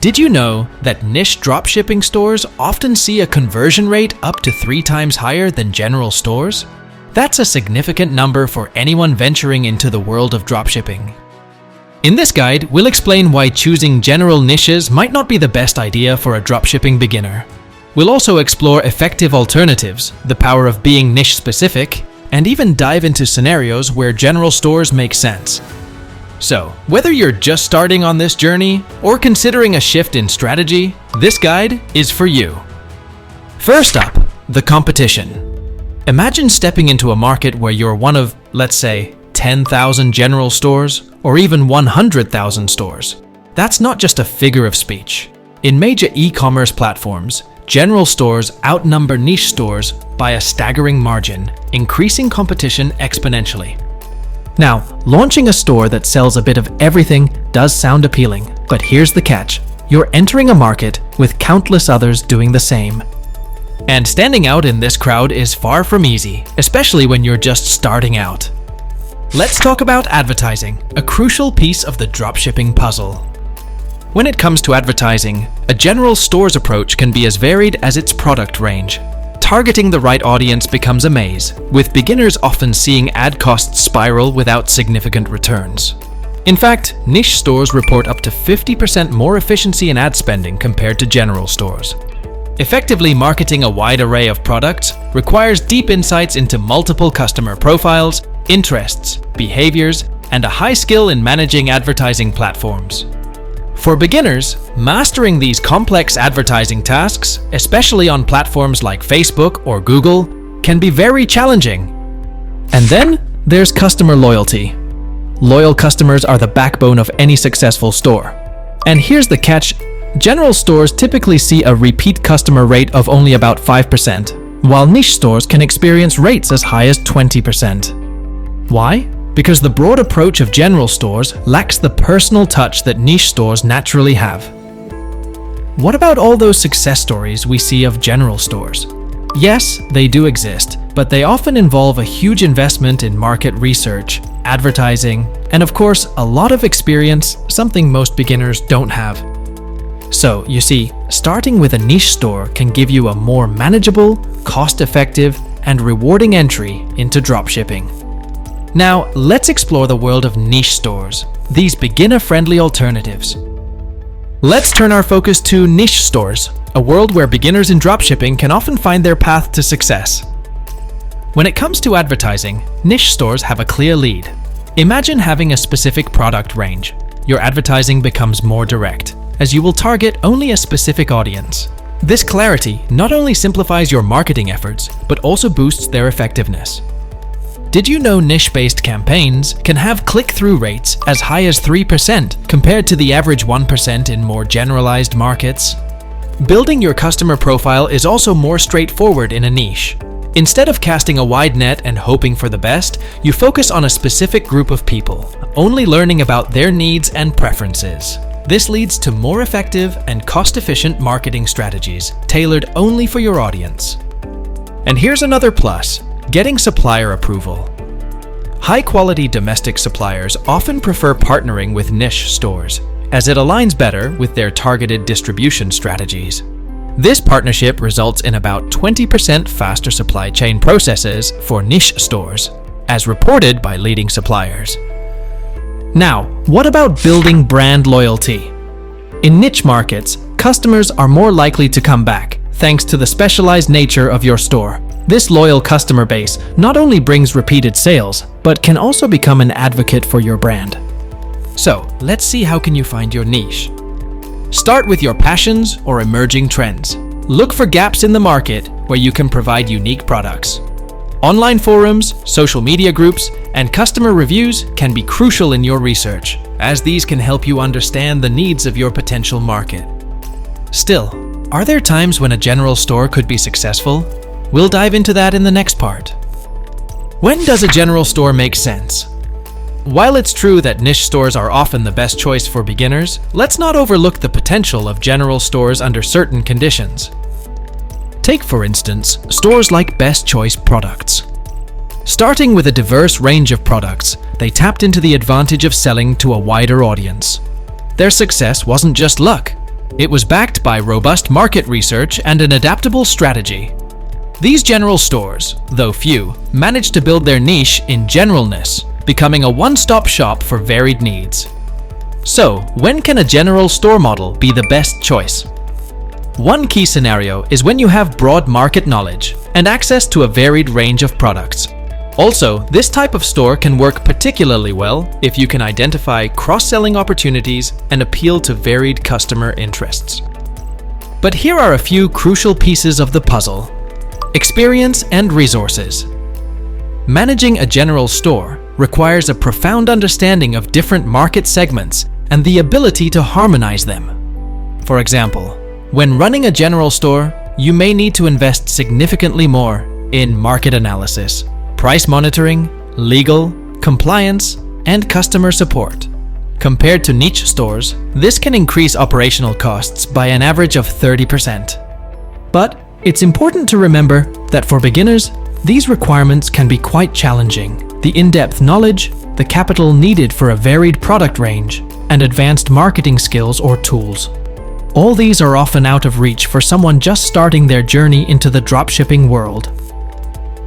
Did you know that niche dropshipping stores often see a conversion rate up to 3 times higher than general stores? That's a significant number for anyone venturing into the world of dropshipping. In this guide, we'll explain why choosing general niches might not be the best idea for a dropshipping beginner. We'll also explore effective alternatives, the power of being niche-specific, and even dive into scenarios where general stores make sense. So, whether you're just starting on this journey or considering a shift in strategy, this guide is for you. First up, the competition. Imagine stepping into a market where you're one of, let's say, 10,000 general stores or even 100,000 stores. That's not just a figure of speech. In major e-commerce platforms, general stores outnumber niche stores by a staggering margin, increasing competition exponentially. Now, launching a store that sells a bit of everything does sound appealing, but here's the catch. You're entering a market with countless others doing the same. And standing out in this crowd is far from easy, especially when you're just starting out. Let's talk about advertising, a crucial piece of the dropshipping puzzle. When it comes to advertising, a general store's approach can be as varied as its product range. Targeting the right audience becomes a maze, with beginners often seeing ad costs spiral without significant returns. In fact, niche stores report up to 50% more efficiency in ad spending compared to general stores. Effectively marketing a wide array of products requires deep insights into multiple customer profiles, interests, behaviors, and a high skill in managing advertising platforms. For beginners, mastering these complex advertising tasks, especially on platforms like Facebook or Google, can be very challenging. And then there's customer loyalty. Loyal customers are the backbone of any successful store. And here's the catch. General stores typically see a repeat customer rate of only about 5%, while niche stores can experience rates as high as 20%. Why? Because the broad approach of general stores lacks the personal touch that niche stores naturally have. What about all those success stories we see of general stores? Yes, they do exist, but they often involve a huge investment in market research, advertising, and of course, a lot of experience, something most beginners don't have. So, you see, starting with a niche store can give you a more manageable, cost-effective, and rewarding entry into dropshipping. Now, let's explore the world of niche stores, these beginner-friendly alternatives. Let's turn our focus to niche stores, a world where beginners in dropshipping can often find their path to success. When it comes to advertising, niche stores have a clear lead. Imagine having a specific product range. Your advertising becomes more direct, as you will target only a specific audience. This clarity not only simplifies your marketing efforts, but also boosts their effectiveness. Did you know niche-based campaigns can have click-through rates as high as 3% compared to the average 1% in more generalized markets? Building your customer profile is also more straightforward in a niche. Instead of casting a wide net and hoping for the best, you focus on a specific group of people, only learning about their needs and preferences. This leads to more effective and cost-efficient marketing strategies, tailored only for your audience. And here's another plus. Getting supplier approval. High-quality domestic suppliers often prefer partnering with niche stores, as it aligns better with their targeted distribution strategies. This partnership results in about 20% faster supply chain processes for niche stores, as reported by leading suppliers. Now, what about building brand loyalty? In niche markets, customers are more likely to come back, thanks to the specialized nature of your store. This loyal customer base not only brings repeated sales, but can also become an advocate for your brand. So, let's see how can you find your niche. Start with your passions or emerging trends. Look for gaps in the market where you can provide unique products. Online forums, social media groups, and customer reviews can be crucial in your research, as these can help you understand the needs of your potential market. Still, are there times when a general store could be successful? We'll dive into that in the next part. When does a general store make sense? While it's true that niche stores are often the best choice for beginners, let's not overlook the potential of general stores under certain conditions. Take, for instance, stores like Best Choice Products. Starting with a diverse range of products, they tapped into the advantage of selling to a wider audience. Their success wasn't just luck. It was backed by robust market research and an adaptable strategy. These general stores, though few, managed to build their niche in generalness, becoming a one-stop shop for varied needs. So, when can a general store model be the best choice? One key scenario is when you have broad market knowledge and access to a varied range of products. Also, this type of store can work particularly well if you can identify cross-selling opportunities and appeal to varied customer interests. But here are a few crucial pieces of the puzzle: experience and resources. Managing a general store requires a profound understanding of different market segments and the ability to harmonize them. For example, when running a general store, you may need to invest significantly more in market analysis, price monitoring, legal, compliance, and customer support. Compared to niche stores, this can increase operational costs by an average of 30%. But it's important to remember that for beginners, these requirements can be quite challenging. The in-depth knowledge, the capital needed for a varied product range, and advanced marketing skills or tools. All these are often out of reach for someone just starting their journey into the dropshipping world.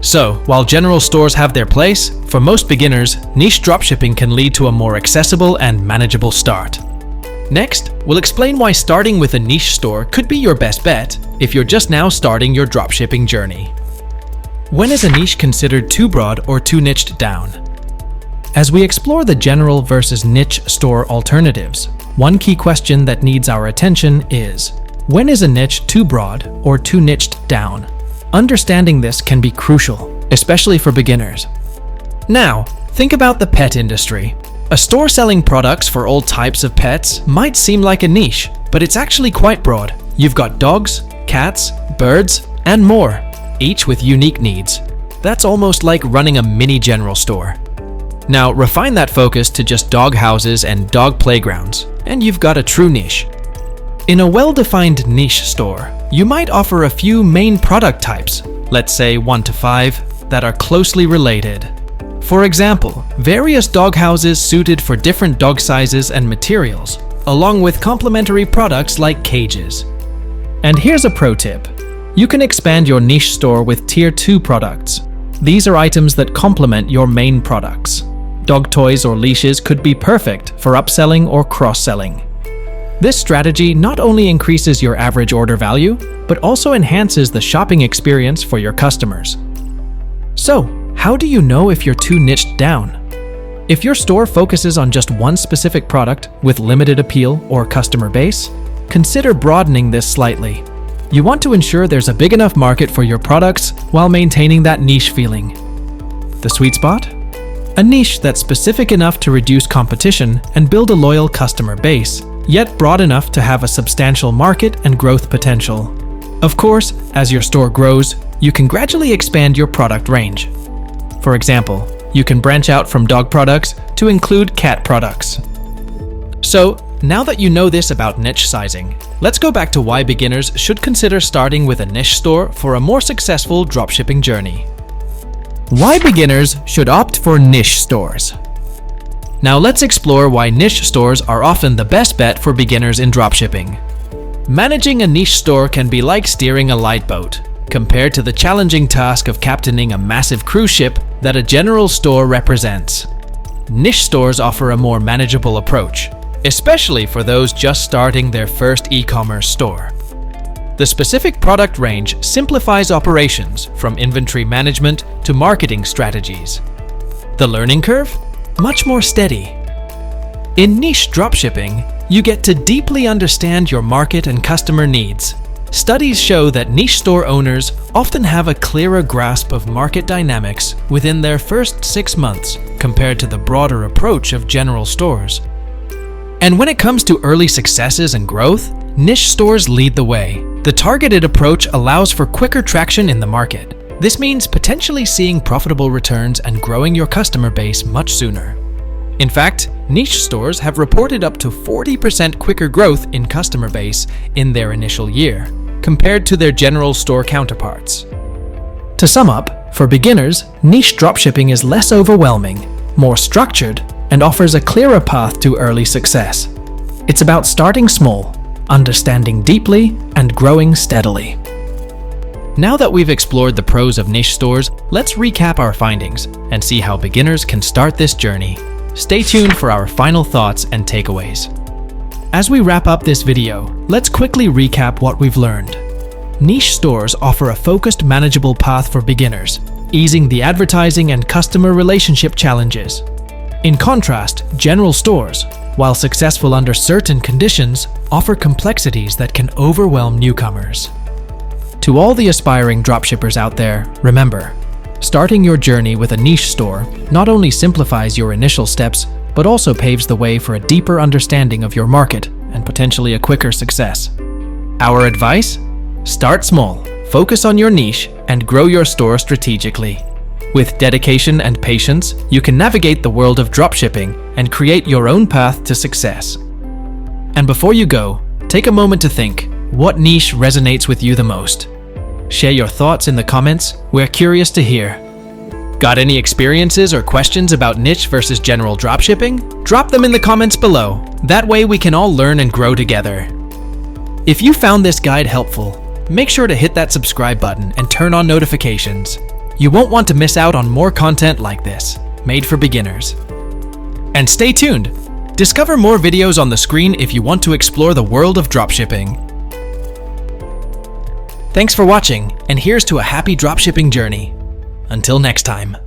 So, while general stores have their place, for most beginners, niche dropshipping can lead to a more accessible and manageable start. Next, we'll explain why starting with a niche store could be your best bet if you're just now starting your dropshipping journey. When is a niche considered too broad or too niched down? As we explore the general versus niche store alternatives, one key question that needs our attention is, when is a niche too broad or too niched down? Understanding this can be crucial, especially for beginners. Now, think about the pet industry. A store selling products for all types of pets might seem like a niche, but it's actually quite broad. You've got dogs, cats, birds, and more, each with unique needs. That's almost like running a mini general store. Now, refine that focus to just dog houses and dog playgrounds, and you've got a true niche. In a well-defined niche store, you might offer a few main product types, let's say 1 to 5, that are closely related. For example, various dog houses suited for different dog sizes and materials, along with complementary products like cages. And here's a pro tip. You can expand your niche store with Tier 2 products. These are items that complement your main products. Dog toys or leashes could be perfect for upselling or cross-selling. This strategy not only increases your average order value, but also enhances the shopping experience for your customers. So, how do you know if you're too niched down? If your store focuses on just one specific product with limited appeal or customer base, consider broadening this slightly. You want to ensure there's a big enough market for your products while maintaining that niche feeling. The sweet spot? A niche that's specific enough to reduce competition and build a loyal customer base, yet broad enough to have a substantial market and growth potential. Of course, as your store grows, you can gradually expand your product range. For example, you can branch out from dog products to include cat products. So, now that you know this about niche sizing, let's go back to why beginners should consider starting with a niche store for a more successful dropshipping journey. Why beginners should opt for niche stores. Now let's explore why niche stores are often the best bet for beginners in dropshipping. Managing a niche store can be like steering a light boat, compared to the challenging task of captaining a massive cruise ship that a general store represents. Niche stores offer a more manageable approach, especially for those just starting their first e-commerce store. The specific product range simplifies operations from inventory management to marketing strategies. The learning curve? Much more steady. In niche dropshipping, you get to deeply understand your market and customer needs. Studies show that niche store owners often have a clearer grasp of market dynamics within their first 6 months compared to the broader approach of general stores. And when it comes to early successes and growth, niche stores lead the way. The targeted approach allows for quicker traction in the market. This means potentially seeing profitable returns and growing your customer base much sooner. In fact, niche stores have reported up to 40% quicker growth in customer base in their initial year, compared to their general store counterparts. To sum up, for beginners, niche dropshipping is less overwhelming, more structured, and offers a clearer path to early success. It's about starting small, understanding deeply, and growing steadily. Now that we've explored the pros of niche stores, let's recap our findings and see how beginners can start this journey. Stay tuned for our final thoughts and takeaways. As we wrap up this video, let's quickly recap what we've learned. Niche stores offer a focused, manageable path for beginners, easing the advertising and customer relationship challenges. In contrast, general stores, while successful under certain conditions, offer complexities that can overwhelm newcomers. To all the aspiring dropshippers out there, remember, starting your journey with a niche store not only simplifies your initial steps, but also paves the way for a deeper understanding of your market and potentially a quicker success. Our advice? Start small, focus on your niche, and grow your store strategically. With dedication and patience, you can navigate the world of dropshipping and create your own path to success. And before you go, take a moment to think, what niche resonates with you the most? Share your thoughts in the comments, we're curious to hear. Got any experiences or questions about niche versus general dropshipping? Drop them in the comments below. That way we can all learn and grow together. If you found this guide helpful, make sure to hit that subscribe button and turn on notifications. You won't want to miss out on more content like this, made for beginners. And stay tuned! Discover more videos on the screen if you want to explore the world of dropshipping. Thanks for watching, and here's to a happy dropshipping journey. Until next time.